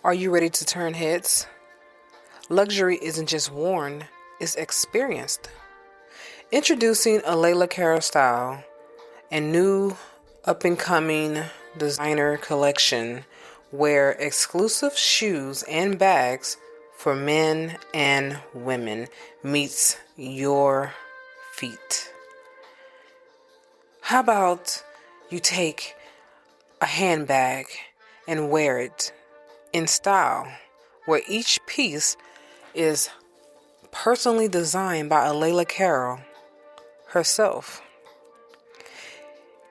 Are you ready to turn heads? Luxury isn't just worn, it's experienced. Introducing a Layla Cara style and new up-and-coming designer collection where exclusive shoes and bags for men and women meets your feet. How about you take a handbag and wear it in style, where each piece is personally designed by Layla Carroll herself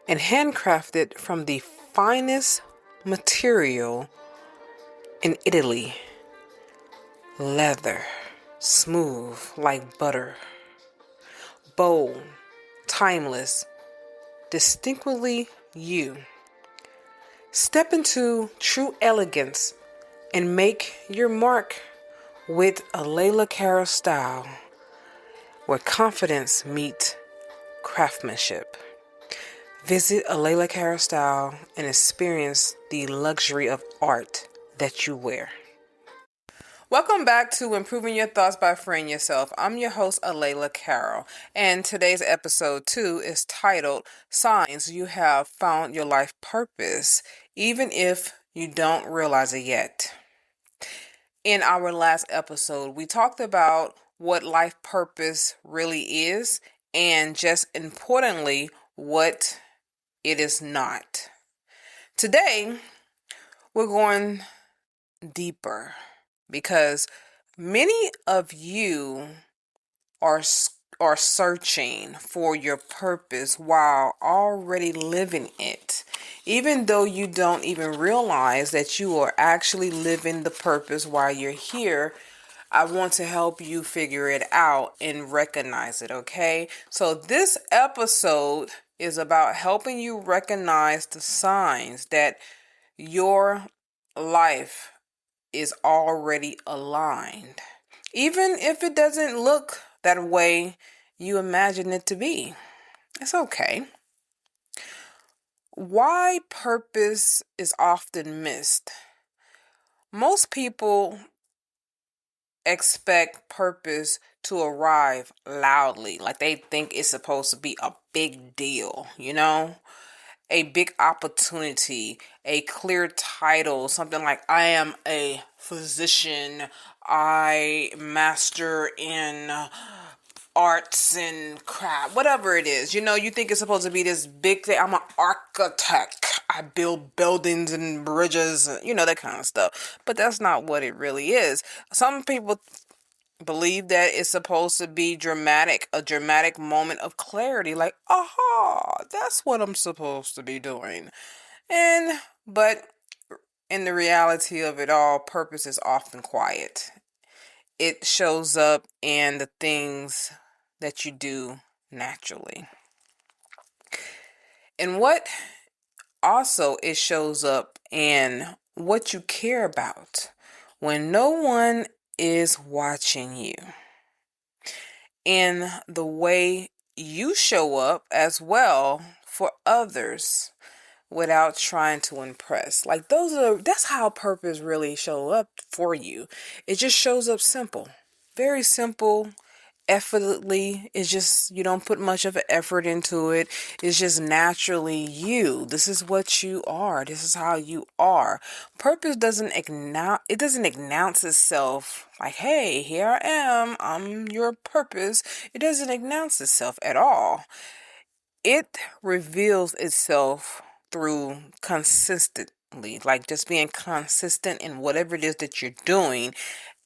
and handcrafted from the finest material in Italy. Leather, smooth like butter, bold, timeless, distinctly you. Step into true elegance and make your mark with a Layla Cara style where confidence meets craftsmanship. Visit a Layla Cara style and experience the luxury of art that you wear. Welcome back to Improving Your Thoughts by Freeing Yourself. I'm your host, Alayla Carroll, and today's episode 2 is titled Signs You Have Found Your Life Purpose, Even If You Don't Realize It Yet. In our last episode, we talked about what life purpose really is and just importantly, what it is not. Today, we're going deeper because many of you are searching for your purpose while already living it, even though you don't even realize that you are actually living the purpose while you're here. I want to help you figure it out and recognize it, okay? So this episode is about helping you recognize the signs that your life is already aligned, even if it doesn't look that way you imagine it to be. It's okay. Why purpose is often missed. Most people expect purpose to arrive loudly, like they think it's supposed to be a big deal, a big opportunity, a clear title, something like I am a physician, I master in arts and craft, whatever it is. You think it's supposed to be this big thing. I'm an architect. I build buildings and bridges, that kind of stuff. But that's not what it really is. Some people believe that it's supposed to be dramatic, a dramatic moment of clarity, like, aha, that's what I'm supposed to be doing. But in the reality of it all, purpose is often quiet. It shows up in the things that you do naturally. And what also it shows up in what you care about when no one is watching you, in the way you show up as well for others without trying to impress. Like that's how purpose really show up for you. It just shows up simple, very simple, effortlessly. It's just, you don't put much of an effort into it. It's just naturally you. This is what you are. This is how you are. Purpose doesn't announce itself like, hey, here I am, I'm your purpose. It doesn't announce itself at all. It reveals itself through consistently, like just being consistent in whatever it is that you're doing.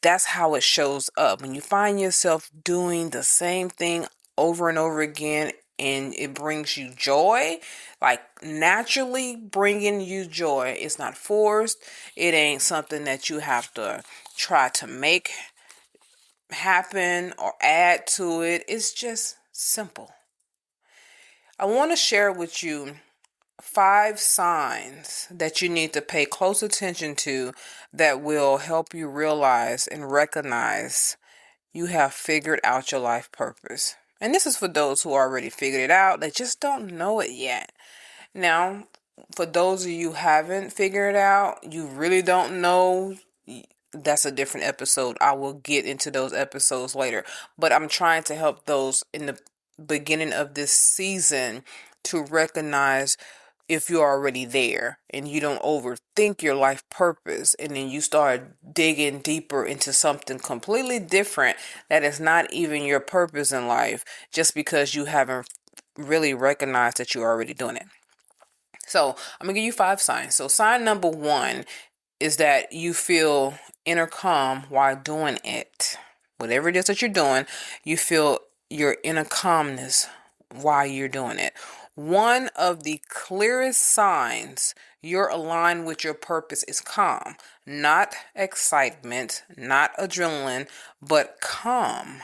That's how it shows up. When you find yourself doing the same thing over and over again and it brings you joy, like naturally bringing you joy. It's not forced. It ain't something that you have to try to make happen or add to it. It's just simple. I want to share with you 5 signs that you need to pay close attention to that will help you realize and recognize you have figured out your life purpose. And this is for those who already figured it out. They just don't know it yet. Now, for those of you who haven't figured it out, you really don't know that's a different episode. I will get into those episodes later. But I'm trying to help those in the beginning of this season to recognize if you're already there and you don't overthink your life purpose, and then you start digging deeper into something completely different that is not even your purpose in life, just because you haven't really recognized that you're already doing it. So I'm gonna give you 5 signs. So sign number 1 is that you feel inner calm while doing it. Whatever it is that you're doing, you feel your inner calmness while you're doing it. One of the clearest signs you're aligned with your purpose is calm. Not excitement, not adrenaline, but calm.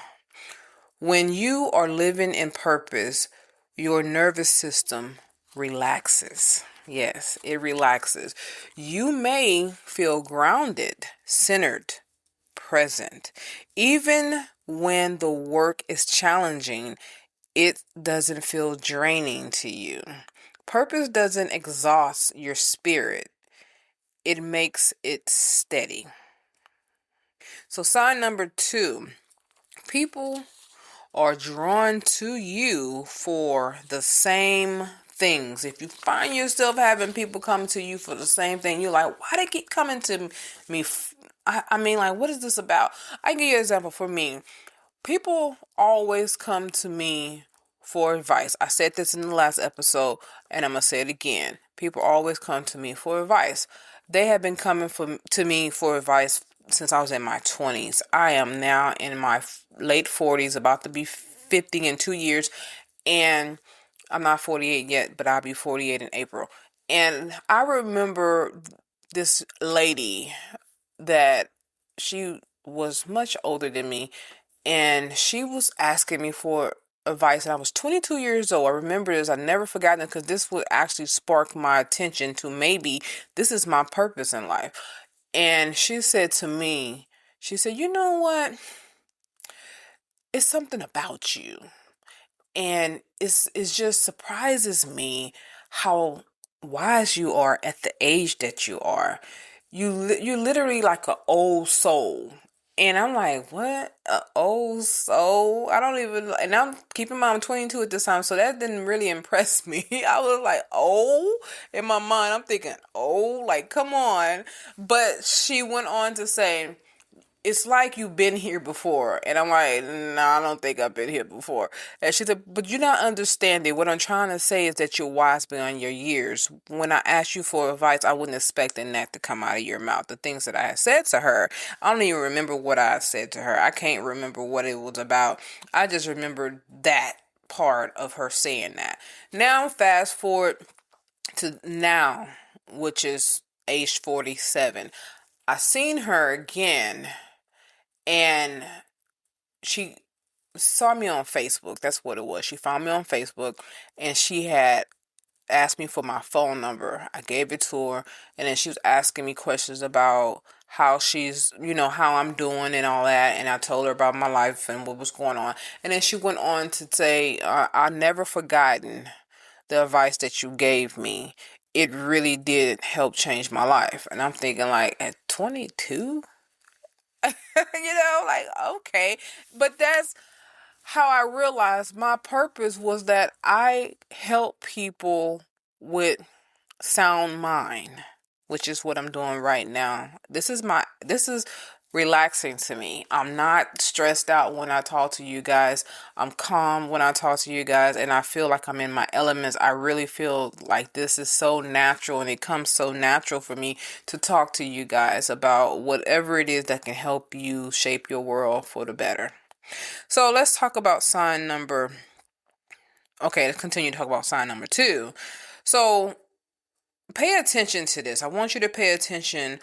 When you are living in purpose, your nervous system relaxes. Yes, it relaxes. You may feel grounded, centered, present. Even when the work is challenging, it doesn't feel draining to you. Purpose doesn't exhaust your spirit, it makes it steady. So, sign number 2, people are drawn to you for the same things. If you find yourself having people come to you for the same thing, you're like, why they keep coming to me? I mean, like, what is this about? I can give you an example. For me, people always come to me for advice. I said this in the last episode, and I'm going to say it again. People always come to me for advice. They have been coming to me for advice since I was in my 20s. I am now in my late 40s, about to be 50 in 2 years, and I'm not 48 yet, but I'll be 48 in April. And I remember this lady that she was much older than me, and she was asking me for advice, and I was 22 years old. I remember this. I never forgotten it, because this would actually spark my attention to maybe this is my purpose in life. And she said to me, she said, you know what? It's something about you. And it just surprises me how wise you are at the age that you are. You're literally like an old soul. And I'm like, what? An old soul? I don't even, and I'm keeping my, I'm 22 at this time, so that didn't really impress me. I was like, oh, in my mind, I'm thinking, oh, like, come on. But she went on to say, it's like you've been here before. And I'm like, no, I don't think I've been here before. And she said, but you're not understanding. What I'm trying to say is that you're wise beyond your years. When I asked you for advice, I wasn't expecting that to come out of your mouth. The things that I had said to her, I don't even remember what I said to her. I can't remember what it was about. I just remember that part of her saying that. Now, fast forward to now, which is age 47. I seen her again, and she saw me on Facebook. That's what it was. She found me on Facebook, and she had asked me for my phone number. I gave it to her, and then she was asking me questions about how she's, how I'm doing and all that. And I told her about my life and what was going on. And then she went on to say, I've never forgotten the advice that you gave me. It really did help change my life. And I'm thinking, like, at 22? Like, okay. But that's how I realized my purpose was that I help people with sound mind, which is what I'm doing right now. This is relaxing to me. I'm not stressed out when I talk to you guys. I'm calm when I talk to you guys, and I feel like I'm in my elements. I really feel like this is so natural, and it comes so natural for me to talk to you guys about whatever it is that can help you shape your world for the better. So let's talk about let's continue to talk about sign number 2. So pay attention to this. I want you to pay attention.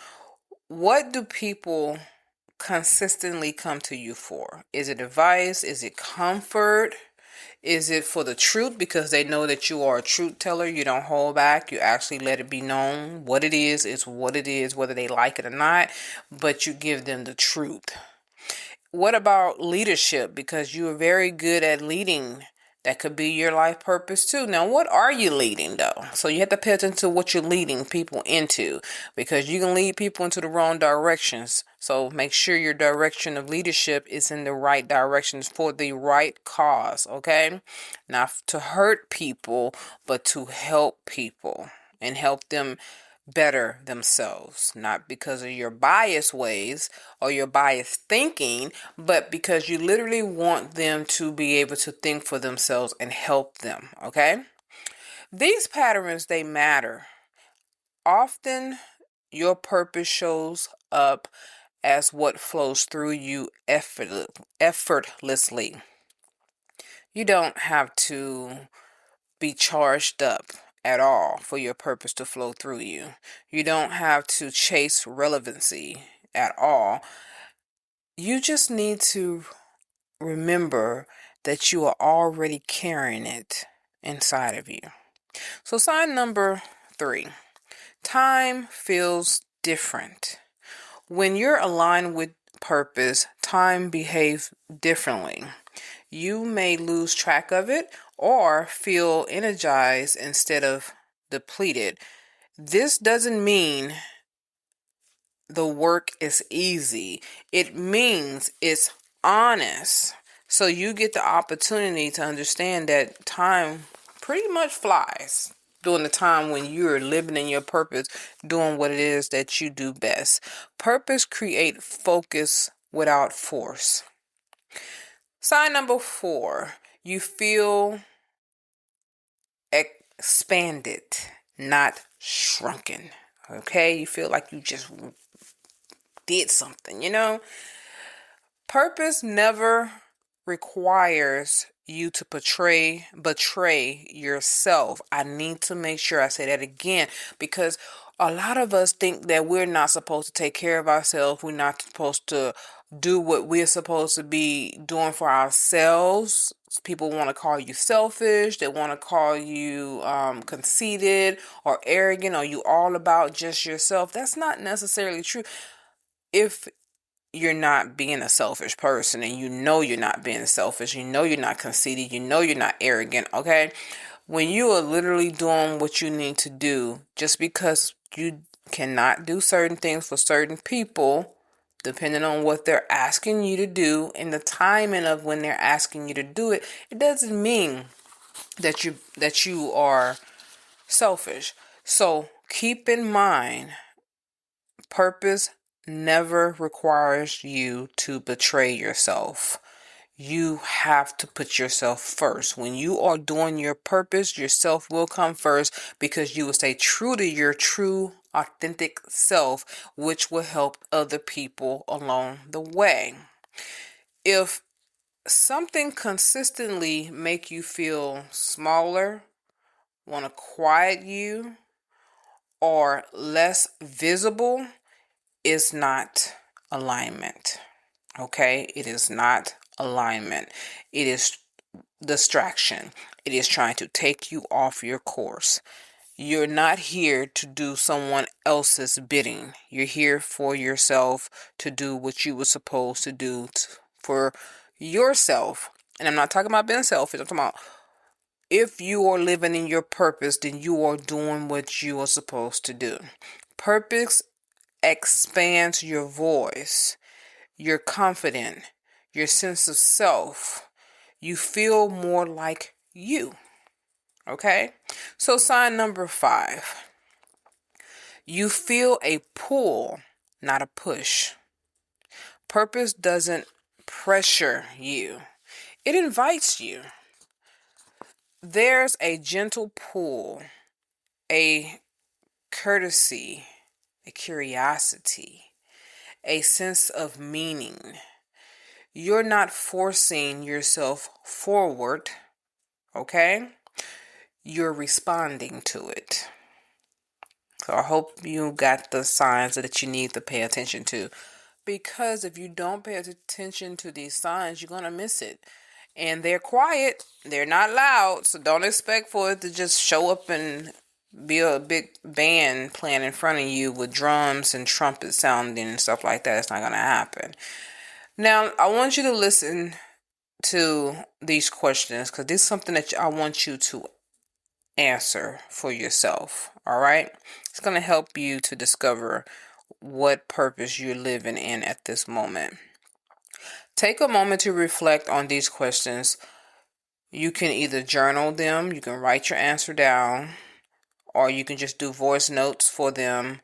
What do people consistently come to you for? Is it advice? Is it comfort? Is it for the truth, because they know that you are a truth teller? You don't hold back. You actually let it be known. What it is what it is, whether they like it or not, but you give them the truth. What about leadership? Because you are very good at leading That could be your life purpose too. Now, what are you leading though? So you have to pay attention to what you're leading people into, because you can lead people into the wrong directions. So make sure your direction of leadership is in the right directions for the right cause, okay? Not to hurt people, but to help people and help them better themselves, not because of your biased ways or your biased thinking, but because you literally want them to be able to think for themselves and help them, okay? These patterns, they matter. Often your purpose shows up as what flows through you effortlessly. You don't have to be charged up at all for your purpose to flow through you. You don't have to chase relevancy at all. You just need to remember that you are already carrying it inside of you. So sign number 3, time feels different. When you're aligned with purpose, time behaves differently. You may lose track of it or feel energized instead of depleted. This doesn't mean the work is easy. It means it's honest. So you get the opportunity to understand that time pretty much flies during the time when you're living in your purpose, doing what it is that you do best. Purpose create focus without force. Sign number 4, you feel expanded, not shrunken. Okay, you feel like you just did something. Purpose never requires you to betray yourself. I need to make sure I say that again, because a lot of us think that we're not supposed to take care of ourselves. We're not supposed to do what we're supposed to be doing for ourselves. People want to call you selfish. They want to call you conceited or arrogant, or you all about just yourself. That's not necessarily true. If you're not being a selfish person, and you know you're not being selfish, you know you're not conceited, you know you're not arrogant, okay? When you are literally doing what you need to do, just because you cannot do certain things for certain people, depending on what they're asking you to do and the timing of when they're asking you to do it, it doesn't mean that you are selfish. So keep in mind, purpose never requires you to betray yourself. You have to put yourself first. When you are doing your purpose, yourself will come first, because you will stay true to your true, authentic self, which will help other people along the way. If something consistently make you feel smaller, want to quiet you, or less visible, is not alignment. Okay? It is not alignment. It is distraction. It is trying to take you off your course. You're not here to do someone else's bidding. You're here for yourself, to do what you were supposed to do for yourself. And I'm not talking about being selfish. I'm talking about, if you are living in your purpose, then you are doing what you are supposed to do. Purpose expands your voice, your confidence, your sense of self. You feel more like you. Okay? So sign number 5. You feel a pull, not a push. Purpose doesn't pressure you. It invites you. There's a gentle pull, a courtesy, a curiosity, a sense of meaning. You're not forcing yourself forward, okay? You're responding to it. So I hope you got the signs that you need to pay attention to. Because if you don't pay attention to these signs, you're going to miss it. And they're quiet. They're not loud. So don't expect for it to just show up and be a big band playing in front of you with drums and trumpets sounding and stuff like that. It's not going to happen. Now, I want you to listen to these questions because this is something that I want you to answer for yourself. All right. It's going to help you to discover what purpose you're living in at this moment. Take a moment to reflect on these questions. You can either journal them, you can write your answer down, or you can just do voice notes for them,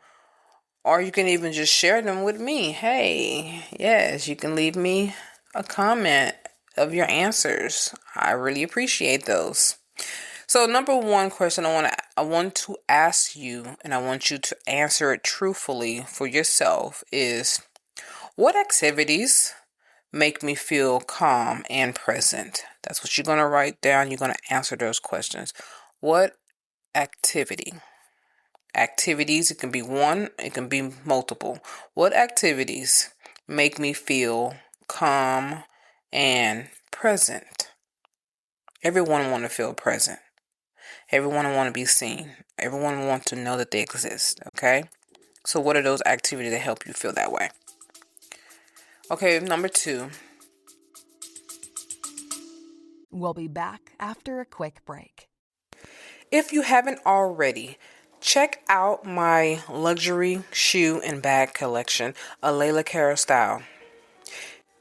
or you can even just share them with me. Hey, yes, you can leave me a comment of your answers. I really appreciate those. So number one question I want to ask you, and I want you to answer it truthfully for yourself, is what activities make me feel calm and present? That's what you're going to write down. You're going to answer those questions. What activities, it can be one, it can be multiple. What activities make me feel calm and present? Everyone want to feel present. Everyone want to be seen. Everyone want to know that they exist, okay? So what are those activities that help you feel that way? Okay, number 2. We'll be back after a quick break. If you haven't already, check out my luxury shoe and bag collection, a Layla Cara style.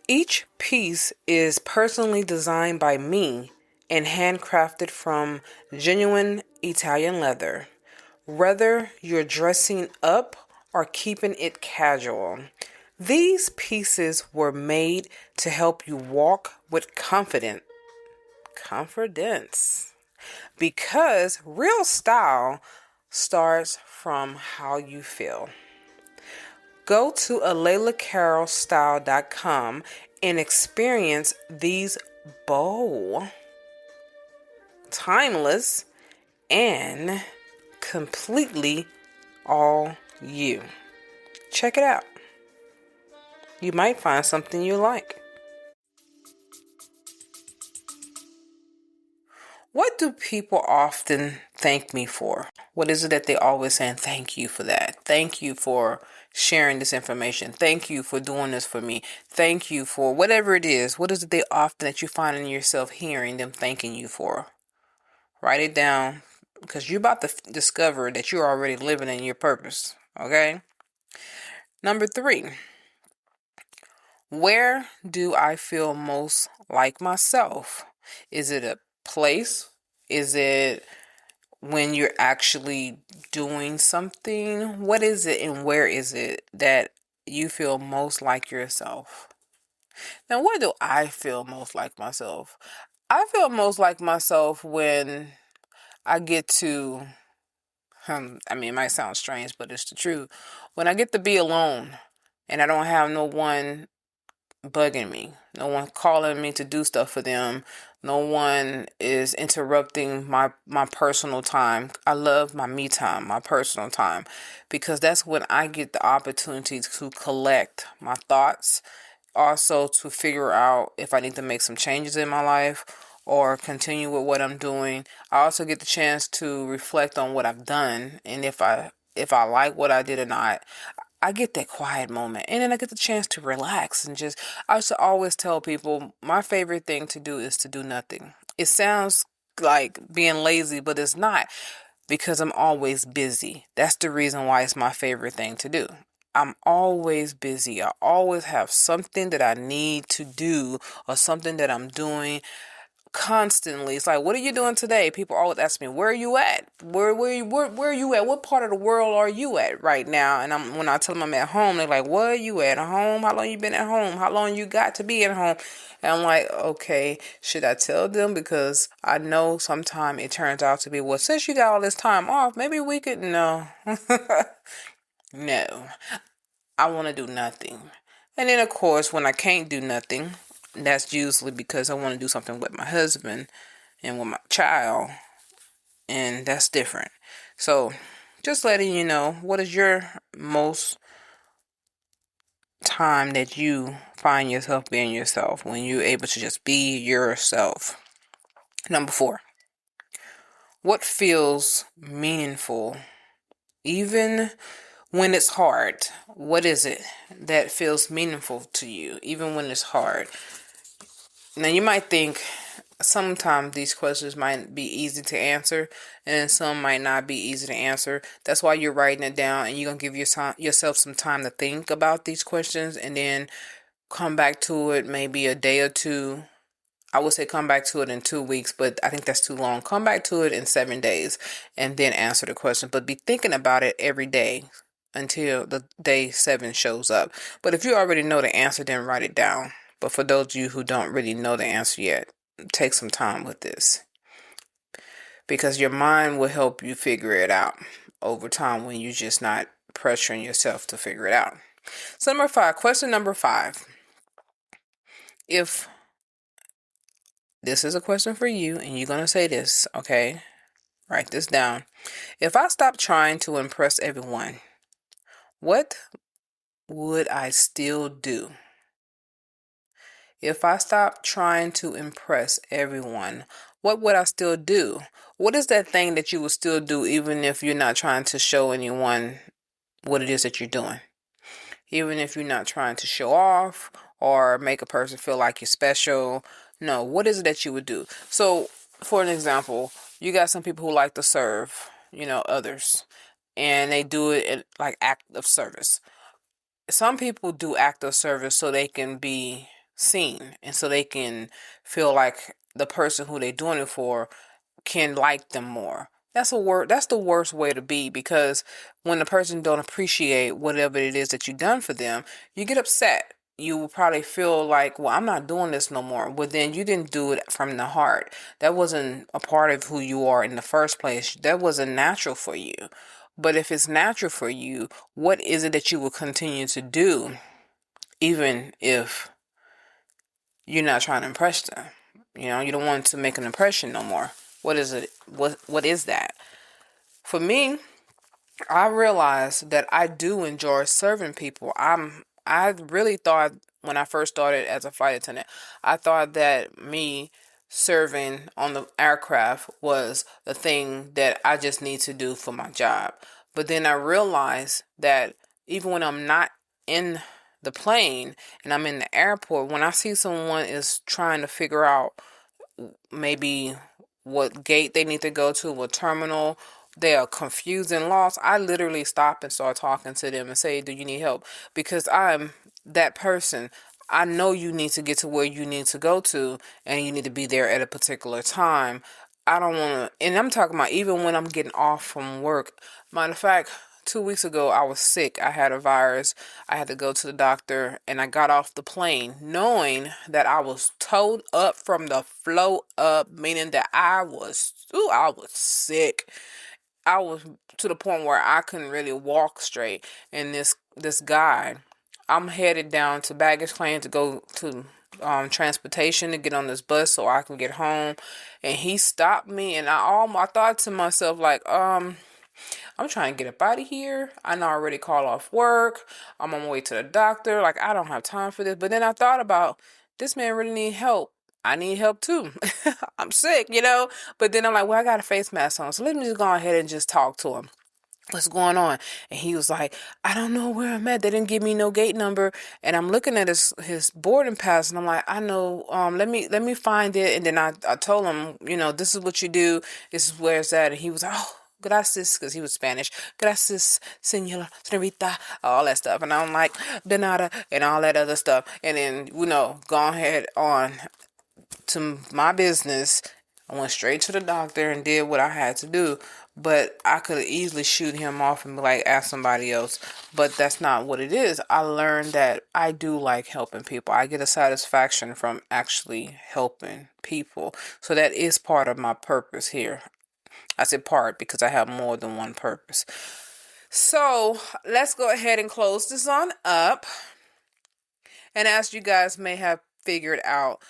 Each piece is personally designed by me and handcrafted from genuine Italian leather. Whether you're dressing up or keeping it casual, these pieces were made to help you walk with confidence. Because real style starts from how you feel. Go to alaylacarolstyle.com and experience these bold, timeless, and completely all you. Check it out. You might find something you like. What do people often thank me for? What is it that they always saying, thank you for that? Thank you for sharing this information. Thank you for doing this for me. Thank you for whatever it is. What is it they often that you find in yourself hearing them thanking you for? Write it down because you're about to discover that you're already living in your purpose. Okay? Number 3. Where do I feel most like myself? Is it a place? Is it when you're actually doing something? What is it and where is it that you feel most like yourself? Now, where do I feel most like myself? I feel most like myself when I get to, it might sound strange, but it's the truth. When I get to be alone and I don't have no one bugging me, no one calling me to do stuff for them, no one is interrupting my personal time. I love my me time, my personal time, because that's when I get the opportunity to collect my thoughts, also to figure out if I need to make some changes in my life or continue with what I'm doing. I also get the chance to reflect on what I've done and if I like what I did or not. I get that quiet moment and then I get the chance to relax and just, I used to always tell people my favorite thing to do is to do nothing. It sounds like being lazy, but it's not because I'm always busy. That's the reason why it's my favorite thing to do. I'm always busy. I always have something that I need to do or something that I'm doing constantly. It's like, what are you doing today? People always ask me, where are you at? Where are you at? What part of the world are you at right now? And when I tell them I'm at home, they're like, where are you at home? How long you been at home? How long you got to be at home? And I'm like, okay, should I tell them? Because I know sometime it turns out to be, well, since you got all this time off, maybe we could, no. No, I want to do nothing. And then, of course, when I can't do nothing, that's usually because I want to do something with my husband and with my child. And that's different. So, just letting you know, what is your most time that you find yourself being yourself when you're able to just be yourself? Number 4. What feels meaningful even when it's hard? What is it that feels meaningful to you even when it's hard? Now you might think sometimes these questions might be easy to answer and then some might not be easy to answer. That's why you're writing it down and you're going to give yourself some time to think about these questions and then come back to it maybe a day or two. I would say come back to it in 2 weeks, but I think that's too long. Come back to it in 7 days and then answer the question. But be thinking about it every day until the day 7 shows up. But if you already know the answer, then write it down. But for those of you who don't really know the answer yet, take some time with this. Because your mind will help you figure it out over time when you're just not pressuring yourself to figure it out. So question number 5. If this is a question for you and you're going to say this, okay? Write this down. If I stopped trying to impress everyone, what would I still do? If I stopped trying to impress everyone, what would I still do? What is that thing that you would still do even if you're not trying to show anyone what it is that you're doing? Even if you're not trying to show off or make a person feel like you're special. No, what is it that you would do? So, for an example, you got some people who like to serve, others. And they do it in like act of service. Some people do act of service so they can be seen and so they can feel like the person who they're doing it for can like them more. That's the worst way to be, because when the person don't appreciate whatever it is that you've done for them, you get upset. You will probably feel like, well, I'm not doing this no more. But then you didn't do it from the heart. That wasn't a part of who you are in the first place. That wasn't natural for you. But if it's natural for you, what is it that you will continue to do, even if you're not trying to impress them? You don't want to make an impression no more. What is it? What is that? For me, I realized that I do enjoy serving people. I really thought when I first started as a flight attendant, I thought that me serving on the aircraft was the thing that I just need to do for my job. But then I realized that even when I'm not in the plane and I'm in the airport, when I see someone is trying to figure out maybe what gate they need to go to, what terminal, they are confused and lost, I literally stop and start talking to them and say, do you need help? Because I'm that person. I know you need to get to where you need to go to, and you need to be there at a particular time. I don't want to, and I'm talking about even when I'm getting off from work. Matter of fact, 2 weeks ago, I was sick. I had a virus. I had to go to the doctor, and I got off the plane knowing that I was towed up from the flow up, meaning that I was sick. I was to the point where I couldn't really walk straight. And this guy, I'm headed down to baggage claim to go to transportation to get on this bus so I can get home. And he stopped me, and I thought to myself like, I'm trying to get up out of here. I know I already called off work. I'm on my way to the doctor. Like, I don't have time for this. But then I thought about, this man really need help. I need help too. I'm sick. But then I'm like, well, I got a face mask on. So let me just go ahead and just talk to him. What's going on? And he was like, I don't know where I'm at. They didn't give me no gate number. And I'm looking at his boarding pass, and I'm like, I know, let me find it. And then I told him, this is what you do. This is where it's at. And he was like, oh, gracias, because he was Spanish. Gracias, señora, señorita, all that stuff. And I'm like, de nada, and all that other stuff. And then, go ahead on to my business. I went straight to the doctor and did what I had to do. But I could easily shoot him off and be like, ask somebody else. But that's not what it is. I learned that I do like helping people. I get a satisfaction from actually helping people. So that is part of my purpose here. I said part because I have more than one purpose. So let's go ahead and close this on up. And as you guys may have figured out,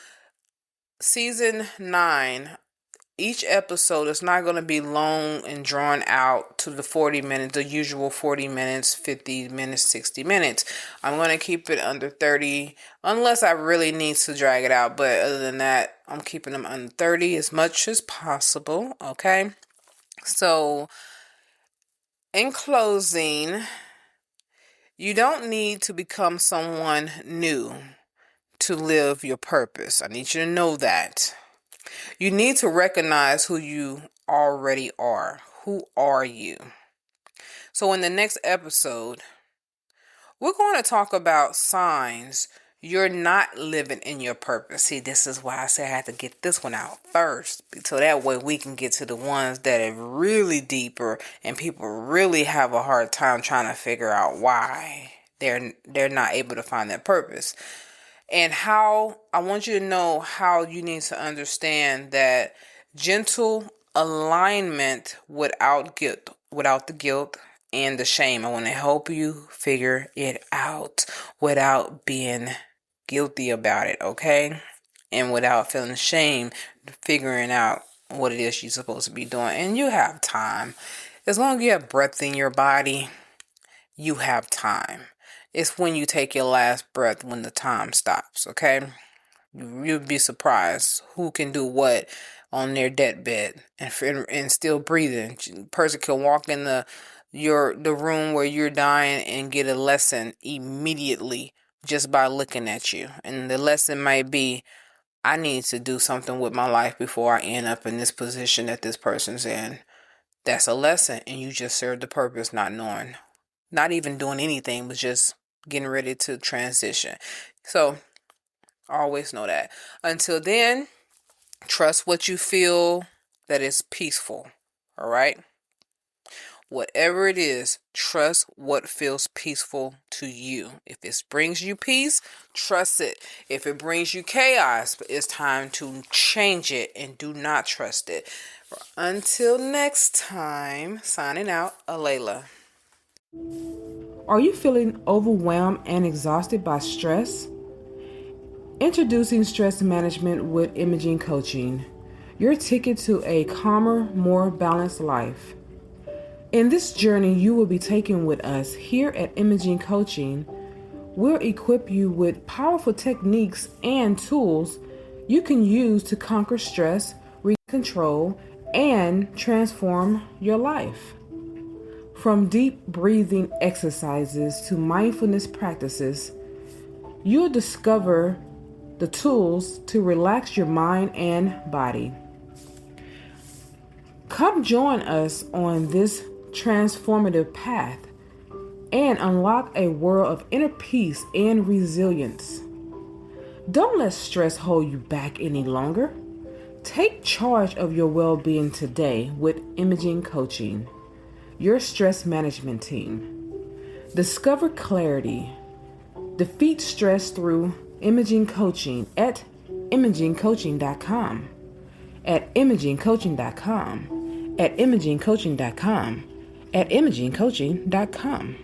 season 9, each episode is not going to be long and drawn out to the 40 minutes, the usual 40 minutes, 50 minutes, 60 minutes. I'm going to keep it under 30 unless I really need to drag it out. But other than that, I'm keeping them under 30 as much as possible. Okay. So in closing, you don't need to become someone new to live your purpose. I need you to know that. You need to recognize who you already are. Who are you? So in the next episode, we're going to talk about signs you're not living in your purpose. See, this is why I say I had to get this one out first, so that way we can get to the ones that are really deeper and people really have a hard time trying to figure out why they're not able to find their purpose. And how I want you to know how you need to understand that gentle alignment without the guilt and the shame. I want to help you figure it out without being guilty about it, okay? And without feeling shame, figuring out what it is you're supposed to be doing. And you have time. As long as you have breath in your body, you have time. It's when you take your last breath when the time stops, okay? You'll be surprised who can do what on their deathbed and still breathing. A person can walk in the room where you're dying and get a lesson immediately just by looking at you. And the lesson might be, I need to do something with my life before I end up in this position that this person's in. That's a lesson, and you just served the purpose not knowing. Not even doing anything, but just getting ready to transition. So always know that. Until then, trust what you feel that is peaceful. All right? Whatever it is, trust what feels peaceful to you. If it brings you peace, trust it. If it brings you chaos, it's time to change it and do not trust it. Until next time, signing out, Alayla. Are you feeling overwhelmed and exhausted by stress? Introducing Stress Management with Imaging Coaching, your ticket to a calmer, more balanced life. In this journey you will be taking with us here at Imaging Coaching, we'll equip you with powerful techniques and tools you can use to conquer stress, regain control, and transform your life. From deep breathing exercises to mindfulness practices, you'll discover the tools to relax your mind and body. Come join us on this transformative path and unlock a world of inner peace and resilience. Don't let stress hold you back any longer. Take charge of your well-being today with Imaging Coaching, your stress management team. Discover clarity. Defeat stress through Imaging Coaching at imagingcoaching.com, at imagingcoaching.com, at imagingcoaching.com, at imagingcoaching.com.